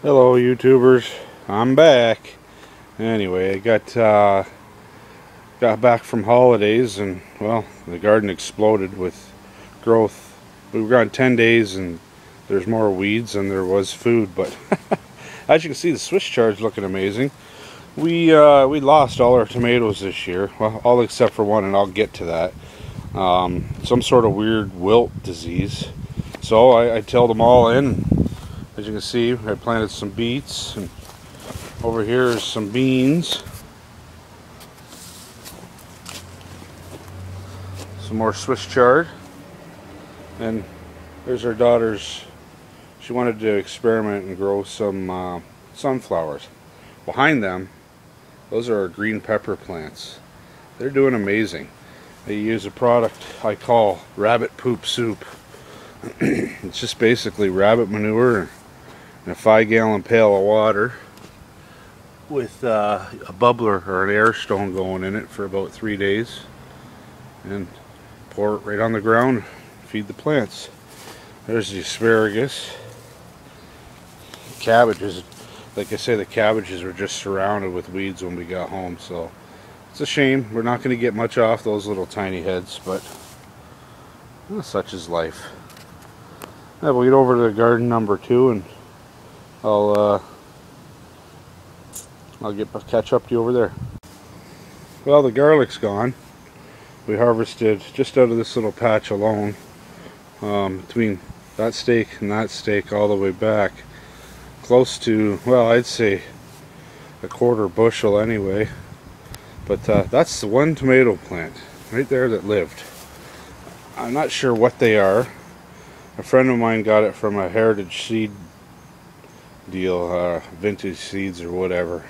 Hello YouTubers, I'm back. Anyway, I got back from holidays and well, the garden exploded with growth. We were gone 10 days and there's more weeds than there was food, but as you can see the Swiss chard's looking amazing. We lost all our tomatoes this year, well, all except for one, and I'll get to that. Some sort of weird wilt disease. So I tilled them all in. As you can see, I planted some beets, and over here is some beans, some more Swiss chard, and there's our daughter's. She wanted to experiment and grow some sunflowers. Behind them, those are our green pepper plants. They're doing amazing. They use a product I call rabbit poop soup. It's just basically rabbit manure in a 5-gallon pail of water with a bubbler or an air stone going in it for about 3 days, and pour it right on the ground, feed the plants. There's the asparagus. Cabbages, like I say, the cabbages were just surrounded with weeds when we got home, so it's a shame. We're not going to get much off those little tiny heads, but well, such is life. We'll get over to garden number 2 and I'll catch up to you over there. Well, the garlic's gone. We harvested just out of this little patch alone, between that stake and that stake all the way back, close to, well, I'd say a 1/4 bushel anyway. But that's the one tomato plant right there that lived. I'm not sure what they are. A friend of mine got it from a heritage seed deal, vintage seeds or whatever.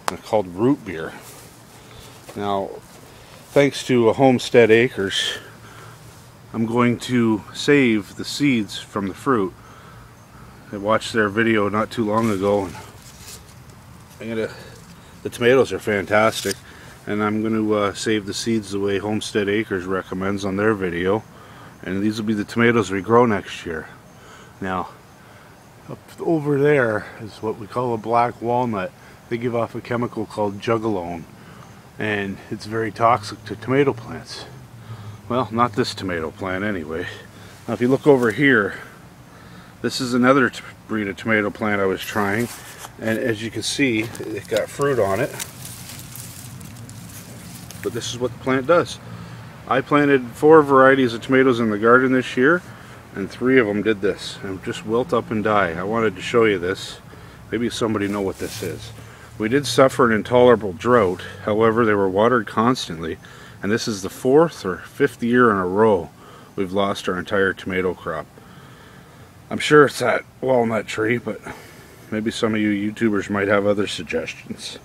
They're called root beer. Now, thanks to Homestead Acres, I'm going to save the seeds from the fruit. I watched their video not too long ago, and the tomatoes are fantastic, and I'm going to save the seeds the way Homestead Acres recommends on their video, and these will be the tomatoes we grow next year. Now, up over there is what we call a black walnut. They give off a chemical called jugalone, and it's very toxic to tomato plants. Well, not this tomato plant anyway. Now if you look over here, this is another breed of tomato plant I was trying, and as you can see, it got fruit on it. But this is what the plant does. I planted 4 varieties of tomatoes in the garden this year, and 3 of them did this and just wilt up and die. I wanted to show you this. Maybe somebody know what this is. We did suffer an intolerable drought. However, they were watered constantly, and this is the 4th or 5th year in a row we've lost our entire tomato crop. I'm sure it's that walnut tree, but maybe some of you YouTubers might have other suggestions.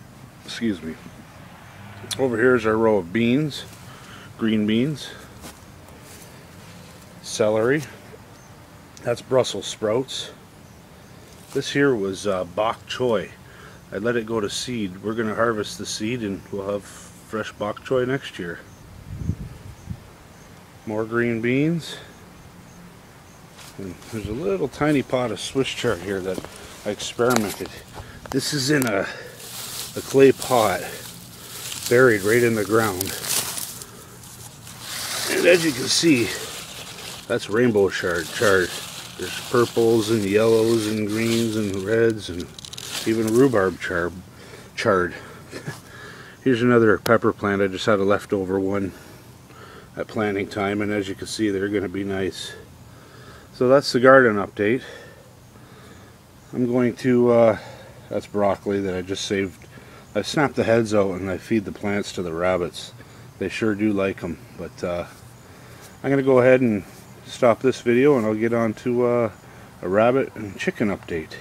Excuse me. Over here is our row of beans, green beans, celery. That's Brussels sprouts. This here was bok choy. I let it go to seed. We're going to harvest the seed and we'll have fresh bok choy next year. More green beans. And there's a little tiny pot of Swiss chard here that I experimented. This is in a clay pot, buried right in the ground. And as you can see, that's rainbow chard. There's purples and yellows and greens and reds and even rhubarb chard. Here's another pepper plant. I just had a leftover one at planting time, and as you can see, they're going to be nice. So that's the garden update. I'm going to, that's broccoli that I just saved. I snapped the heads out and I feed the plants to the rabbits. They sure do like them. But I'm going to go ahead and stop this video, and I'll get on to a rabbit and chicken update.